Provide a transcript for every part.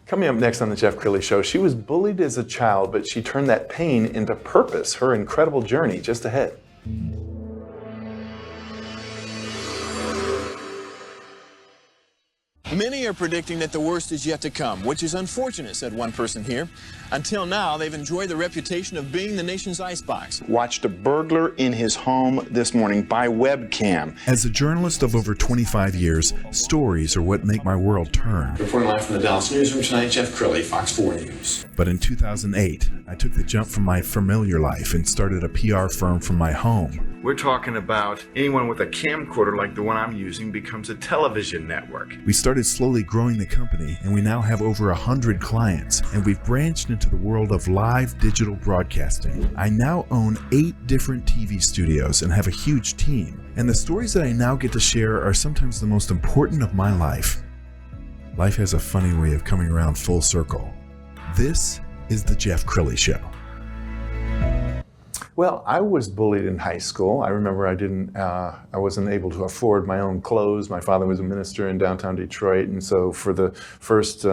Coming up next on the Jeff Crilley Show, she was bullied as a child, but she turned that pain into purpose. Her incredible journey just ahead. Many are predicting that the worst is yet to come, which is unfortunate, said one person here. Until now, they've enjoyed the reputation of being the nation's icebox. Watched a burglar in his home this morning by webcam. As a journalist of over 25 years, stories are what make my world turn. Reporting live from the Dallas newsroom tonight, Jeff Crilley, Fox 4 News. But in 2008, I took the jump from my familiar life and started a PR firm from my home. We're talking about anyone with a camcorder like the one I'm using becomes a television network. We started slowly growing the company, and we now have over 100 clients, and we've branched into the world of live digital broadcasting. I now own 8 different TV studios and have a huge team, and the stories that I now get to share are sometimes the most important of my life. Life has a funny way of coming around full circle. This is the Jeff Crilley Show. Well, I was bullied in high school. I remember I wasn't able to afford my own clothes. My father was a minister in downtown Detroit, and so for the first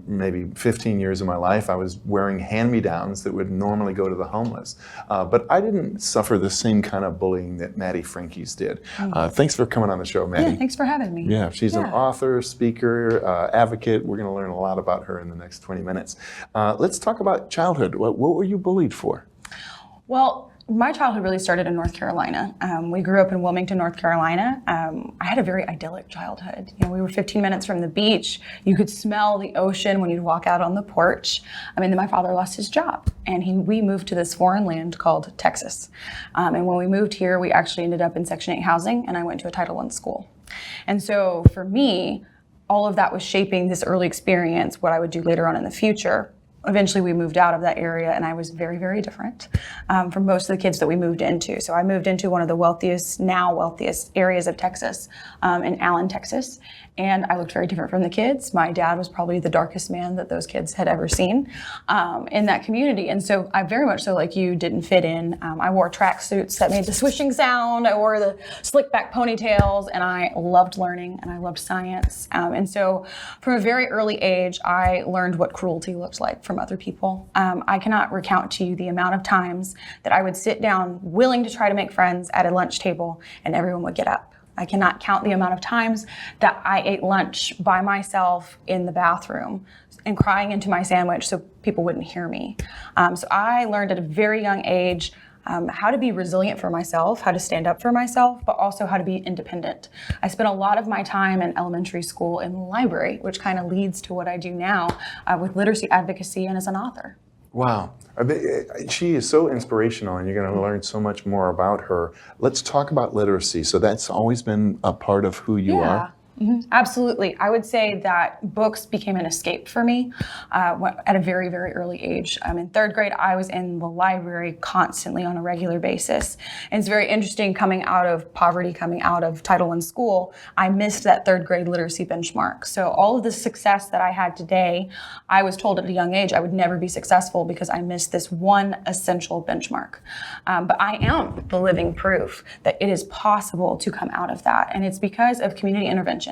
maybe 15 years of my life, I was wearing hand-me-downs that would normally go to the homeless. But I didn't suffer the same kind of bullying that Madi Franquiz did. Thanks for coming on the show, Madi. Yeah, thanks for having me. Yeah, she's an author, speaker, advocate. We're going to learn a lot about her in the next 20 minutes. Let's talk about childhood. What were you bullied for? Well, my childhood really started in North Carolina. We grew up in Wilmington, North Carolina. I had a very idyllic childhood. You know, we were 15 minutes from the beach. You could smell the ocean when you'd walk out on the porch. Then my father lost his job, and we moved to this foreign land called Texas. And when we moved here, we actually ended up in Section 8 housing, and I went to a Title I school. And so for me, all of that was shaping this early experience, what I would do later on in the future. Eventually we moved out of that area, and I was very, very different from most of the kids that we moved into. So I moved into one of the wealthiest areas of Texas, in Allen, Texas. And I looked very different from the kids. My dad was probably the darkest man that those kids had ever seen in that community. And so I very much so, like you, didn't fit in. I wore tracksuits that made the swishing sound. I wore the slick back ponytails, and I loved learning and I loved science. And so from a very early age, I learned what cruelty looked like from other people. I cannot recount to you the amount of times that I would sit down willing to try to make friends at a lunch table and everyone would get up. I cannot count the amount of times that I ate lunch by myself in the bathroom and crying into my sandwich so people wouldn't hear me. So I learned at a very young age how to be resilient for myself, how to stand up for myself, but also how to be independent. I spent a lot of my time in elementary school in the library, which kind of leads to what I do now with literacy advocacy and as an author. Wow. She is so inspirational, and you're going to learn so much more about her. Let's talk about literacy. So that's always been a part of who you are? Mm-hmm. Absolutely. I would say that books became an escape for me at a very, very early age. In third grade, I was in the library constantly on a regular basis. And it's very interesting coming out of poverty, coming out of Title I school, I missed that third grade literacy benchmark. So all of the success that I had today, I was told at a young age I would never be successful because I missed this one essential benchmark. But I am the living proof that it is possible to come out of that. And it's because of community intervention.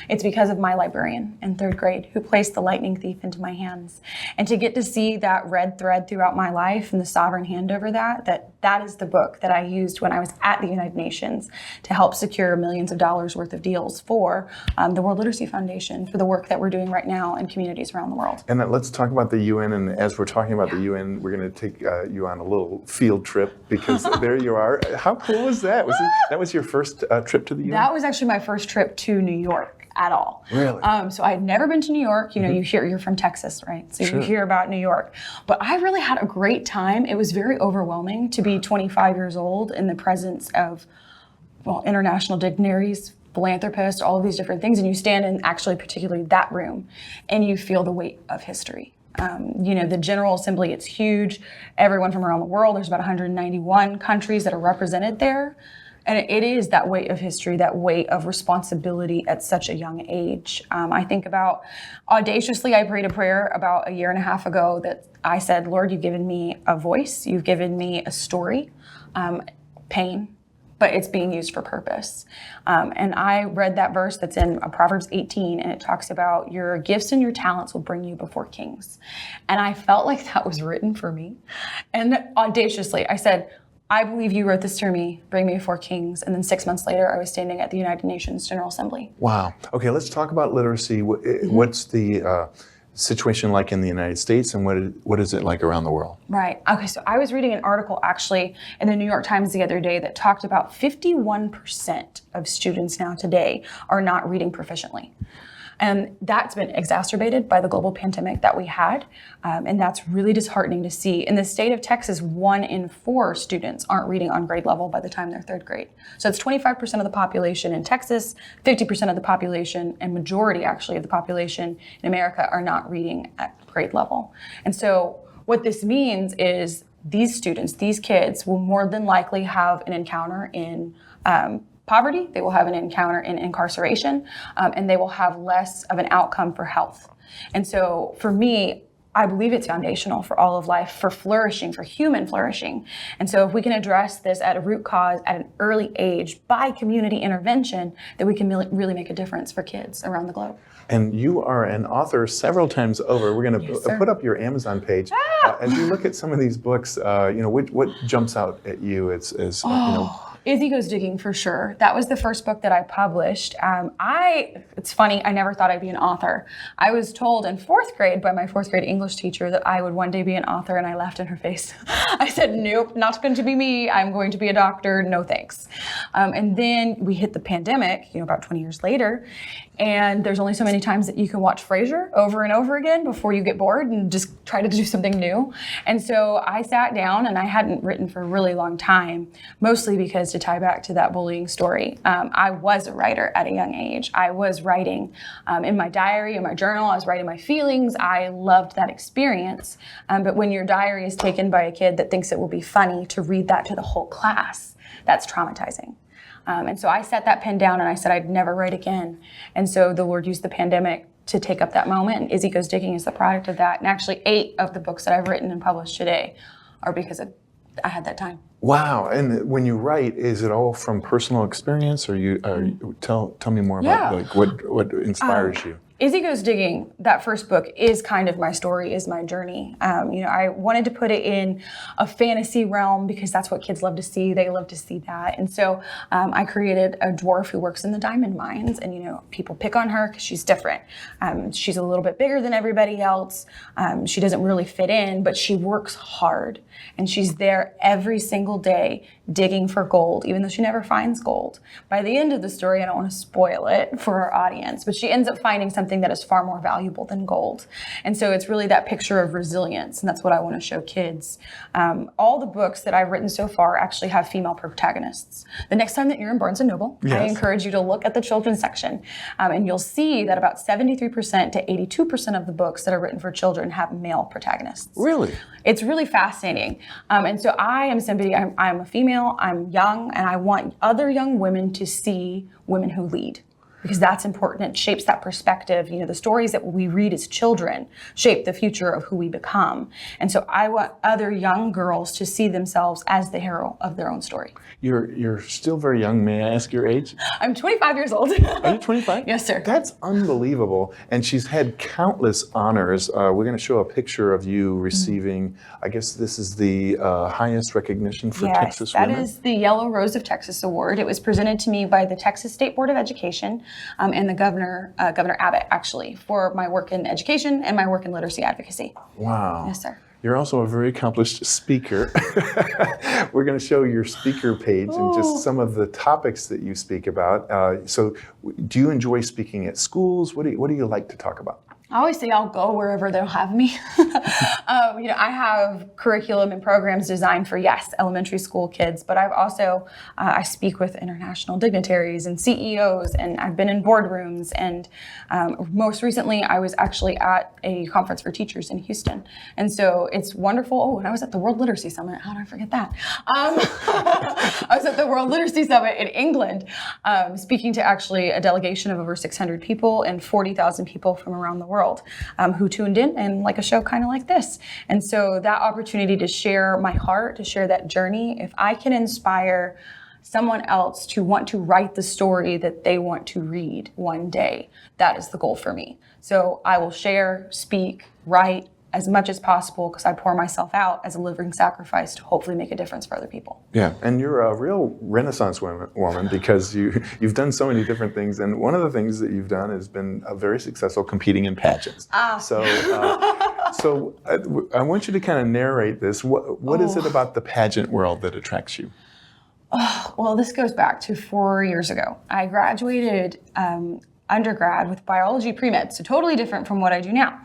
It's because of my librarian in third grade who placed the lightning thief into my hands. And to get to see that red thread throughout my life and the sovereign hand over that is the book that I used when I was at the United Nations to help secure millions of dollars worth of deals for the World Literacy Foundation for the work that we're doing right now in communities around the world. And let's talk about the UN. And as we're talking about the UN, we're going to take you on a little field trip because there you are. How cool was that? That was your first trip to the UN? That was actually my first trip to New York at all. Really? So I had never been to New York. You know, you're from Texas, right? So Sure. You hear about New York. But I really had a great time. It was very overwhelming to be 25 years old in the presence of, international dignitaries, philanthropists, all of these different things. And you stand in actually particularly that room and you feel the weight of history. The General Assembly, it's huge. Everyone from around the world, there's about 191 countries that are represented there. And it is that weight of history, that weight of responsibility at such a young age. I think about, audaciously, I prayed a prayer about a year and a half ago that I said, Lord, you've given me a voice, you've given me a story, pain, but it's being used for purpose. And I read that verse that's in Proverbs 18, and it talks about your gifts and your talents will bring you before kings. And I felt like that was written for me. And audaciously, I said, I believe you wrote this to me, bring me before kings. And then 6 months later, I was standing at the United Nations General Assembly. Wow. Okay, let's talk about literacy. What's the situation like in the United States, and what is it like around the world? Right. Okay, so I was reading an article actually in the New York Times the other day that talked about 51% of students now today are not reading proficiently. And that's been exacerbated by the global pandemic that we had. And that's really disheartening to see. In the state of Texas, 1 in 4 students aren't reading on grade level by the time they're 3rd grade. So it's 25% of the population in Texas, 50% of the population, and majority actually of the population in America are not reading at grade level. And so what this means is these students, these kids will more than likely have an encounter in poverty, they will have an encounter in incarceration, and they will have less of an outcome for health. And so for me, I believe it's foundational for all of life, for flourishing, for human flourishing. And so if we can address this at a root cause at an early age by community intervention, then we can really make a difference for kids around the globe. And you are an author several times over. We're going to put up your Amazon page. As you look at some of these books, what jumps out at you as you know? Izzy Goes Digging, for sure. That was the first book that I published. It's funny, I never thought I'd be an author. I was told in 4th grade by my 4th grade English teacher that I would one day be an author, and I laughed in her face. I said, nope, not going to be me. I'm going to be a doctor. No thanks. And then we hit the pandemic, about 20 years later, and there's only so many times that you can watch Frasier over and over again before you get bored and just try to do something new. And so I sat down, and I hadn't written for a really long time, mostly because to tie back to that bullying story, I was a writer at a young age. I was writing in my diary, in my journal. I was writing my feelings. I loved that experience. But when your diary is taken by a kid that thinks it will be funny to read that to the whole class, that's traumatizing. And so I set that pen down and I said I'd never write again. And so the Lord used the pandemic to take up that moment, and Izzy Goes Digging is the product of that. And actually 8 of the books that I've written and published today are because I had that time. Wow. And when you write, is it all from personal experience, or tell me more about what inspires you? Izzy Goes Digging, that first book, is kind of my story, is my journey. I wanted to put it in a fantasy realm because that's what kids love to see. They love to see that. And so I created a dwarf who works in the diamond mines, and people pick on her because she's different. She's a little bit bigger than everybody else. She doesn't really fit in, but she works hard, and she's there every single day digging for gold, even though she never finds gold. By the end of the story, I don't want to spoil it for our audience, but she ends up finding something that is far more valuable than gold. And so it's really that picture of resilience, and that's what I want to show kids. All the books that I've written so far actually have female protagonists. The next time that you're in Barnes & Noble, I encourage you to look at the children's section, and you'll see that about 73% to 82% of the books that are written for children have male protagonists. Really? It's really fascinating. And so I am somebody, I'm a female, I'm young, and I want other young women to see women who lead, because that's important. It shapes that perspective. The stories that we read as children shape the future of who we become. And so I want other young girls to see themselves as the hero of their own story. You're still very young. May I ask your age? I'm 25 years old. Are you 25? Yes, sir. That's unbelievable. And she's had countless honors. We're going to show a picture of you receiving, I guess this is the highest recognition for Texas women. Yes, that is the Yellow Rose of Texas Award. It was presented to me by the Texas State Board of Education and the Governor Abbott, actually, for my work in education and my work in literacy advocacy. Wow. Yes, sir. You're also a very accomplished speaker. We're going to show your speaker page and just some of the topics that you speak about. So do you enjoy speaking at schools? What do you like to talk about? I always say I'll go wherever they'll have me. I have curriculum and programs designed for, yes, elementary school kids, but I've also, I speak with international dignitaries and CEOs, and I've been in boardrooms, and most recently I was actually at a conference for teachers in Houston. And so it's wonderful. Oh, and I was at the World Literacy Summit. How did I forget that? I was at the World Literacy Summit in England, speaking to actually a delegation of over 600 people and 40,000 people from around the world. Who tuned in, and like a show kind of like this. And so that opportunity to share my heart, to share that journey, if I can inspire someone else to want to write the story that they want to read one day. That is the goal for me. So I will share, speak, write as much as possible because I pour myself out as a living sacrifice to hopefully make a difference for other people. Yeah, and you're a real Renaissance woman because you've done so many different things, and one of the things that you've done has been very successful competing in pageants. So I want you to kind of narrate this. What is it about the pageant world that attracts you? Well, this goes back to 4 years ago. I graduated undergrad with biology pre-med, so totally different from what I do now.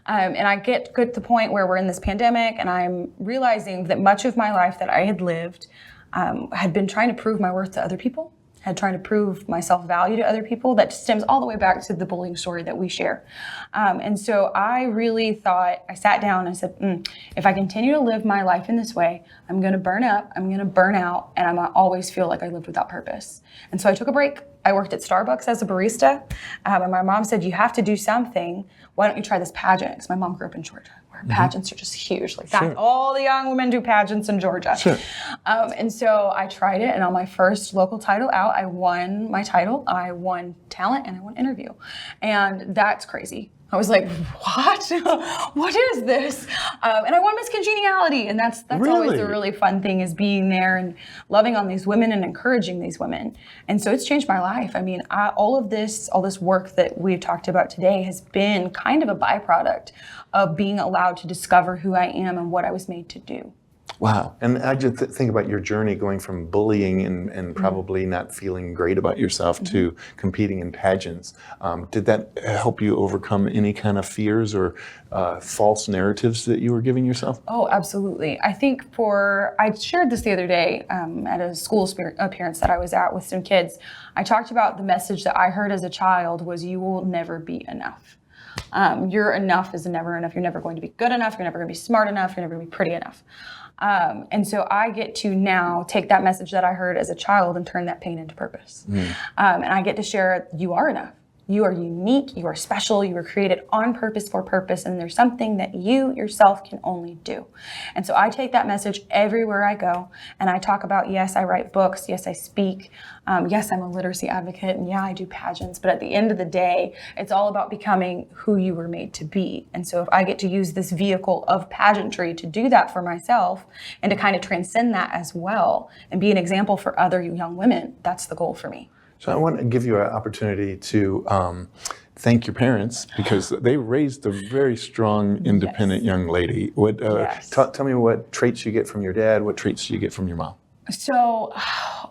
And I get to the point where we're in this pandemic and I'm realizing that much of my life that I had lived had been trying to prove my worth to other people, had trying to prove my self-value to other people. That stems all the way back to the bullying story that we share. And so I really thought, I sat down and I said, if I continue to live my life in this way, I'm going to burn up, I'm going to burn out, and I'm going to always feel like I lived without purpose. And so I took a break. I worked at Starbucks as a barista, and my mom said, you have to do something. Why don't you try this pageant? Because my mom grew up in Georgia, where pageants are just huge. Like that, all the young women do pageants in Georgia. Sure. And so I tried it, and on my first local title out, I won my title, I won talent, and I won interview. And that's crazy. I was like, what? What is this? And I won Miss Congeniality. And that's Really? Always a really fun thing, is being there and loving on these women and encouraging these women. And so it's changed my life. I mean, all this work that we've talked about today has been kind of a byproduct of being allowed to discover who I am and what I was made to do. Wow. And I just think about your journey going from bullying and probably not feeling great about yourself to competing in pageants. Did that help you overcome any kind of fears or false narratives that you were giving yourself? Oh, absolutely. I think I shared this the other day at a school appearance that I was at with some kids. I talked about the message that I heard as a child was, you will never be enough. Your enough is never enough. You're never going to be good enough. You're never going to be smart enough. You're never going to be pretty enough. And so I get to now take that message that I heard as a child and turn that pain into purpose. And I get to share, you are enough. You are unique, you are special, you were created on purpose for purpose, and there's something that you yourself can only do. And so I take that message everywhere I go, and I talk about, yes, I write books, yes, I speak, yes, I'm a literacy advocate, and yeah, I do pageants, but at the end of the day, it's all about becoming who you were made to be. And so if I get to use this vehicle of pageantry to do that for myself and to kind of transcend that as well and be an example for other young women, that's the goal for me. So I want to give you an opportunity to thank your parents, because they raised a very strong, independent young lady. Tell me what traits you get from your dad, what traits you get from your mom. So,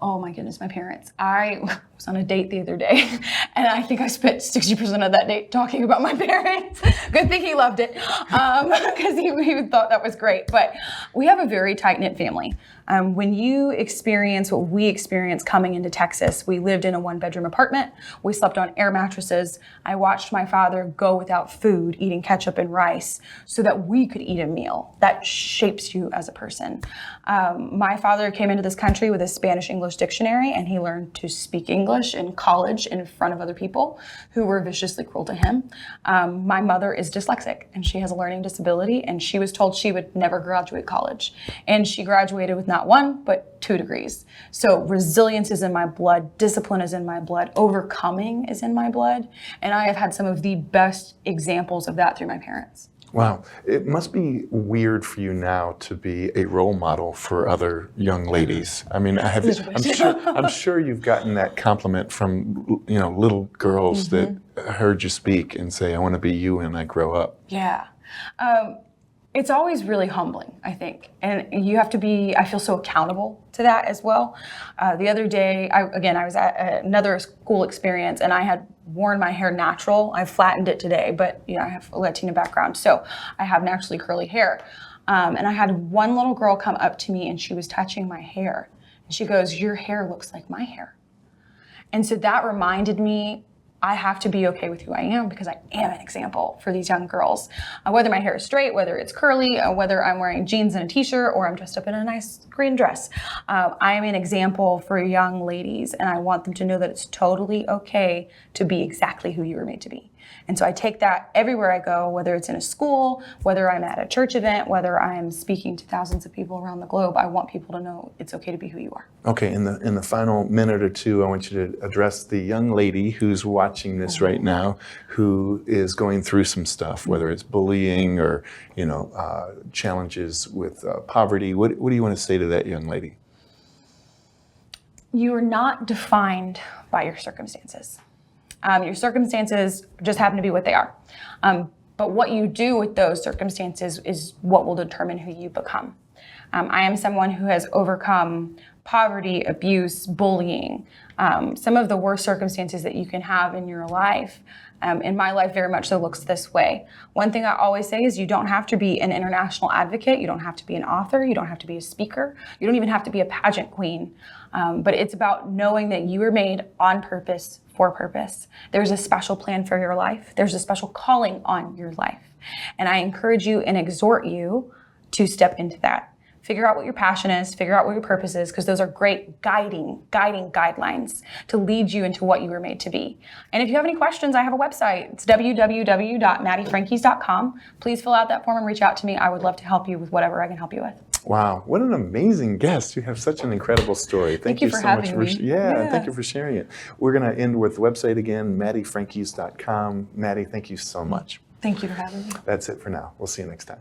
oh my goodness, my parents. I was on a date the other day, and I think I spent 60% of that date talking about my parents. Good thing he loved it, because he thought that was great. But we have a very tight-knit family. When you experience what we experienced coming into Texas, we lived in a one-bedroom apartment. We slept on air mattresses. I watched my father go without food, eating ketchup and rice, so that we could eat a meal. That shapes you as a person. My father came into this country with a Spanish-English dictionary, and he learned to speak English in college in front of other people who were viciously cruel to him. My mother is dyslexic, and she has a learning disability, and she was told she would never graduate college. And she graduated with not 1, but 2 degrees. So resilience is in my blood, discipline is in my blood, overcoming is in my blood, and I have had some of the best examples of that through my parents. Wow. It must be weird for you now to be a role model for other young ladies. I mean, I'm sure you've gotten that compliment from, little girls that heard you speak and say, I want to be you when I grow up. Yeah. It's always really humbling, I think. And you have to I feel so accountable to that as well. The other day, I was at another school experience, and I had worn my hair natural. I've flattened it today, but I have a Latina background, so I have naturally curly hair. And I had one little girl come up to me, and she was touching my hair. And she goes, your hair looks like my hair. And so that reminded me, I have to be okay with who I am, because I am an example for these young girls. Whether my hair is straight, whether it's curly, whether I'm wearing jeans and a t-shirt, or I'm dressed up in a nice green dress. I am an example for young ladies, and I want them to know that it's totally okay to be exactly who you were made to be. And so I take that everywhere I go, whether it's in a school, whether I'm at a church event, whether I'm speaking to thousands of people around the globe. I want people to know it's okay to be who you are. Okay, in the final minute or two, I want you to address the young lady who's watching this right now, who is going through some stuff, whether it's bullying or challenges with poverty. What do you want to say to that young lady? You are not defined by your circumstances. Your circumstances just happen to be what they are. But what you do with those circumstances is what will determine who you become. I am someone who has overcome poverty, abuse, bullying, some of the worst circumstances that you can have in your life. In my life, very much so looks this way. One thing I always say is you don't have to be an international advocate. You don't have to be an author. You don't have to be a speaker. You don't even have to be a pageant queen. But it's about knowing that you were made on purpose, for purpose. There's a special plan for your life. There's a special calling on your life. And I encourage you and exhort you to step into that. Figure out what your passion is, figure out what your purpose is, because those are great guiding guidelines to lead you into what you were made to be. And if you have any questions, I have a website. It's www.madifranquiz.com. Please fill out that form and reach out to me. I would love to help you with whatever I can help you with. Wow, what an amazing guest. You have such an incredible story. Thank you for so much having for me. thank you for sharing it. We're going to end with the website again, madifranquiz.com. Madi, thank you so much. Thank you for having me. That's it for now. We'll see you next time.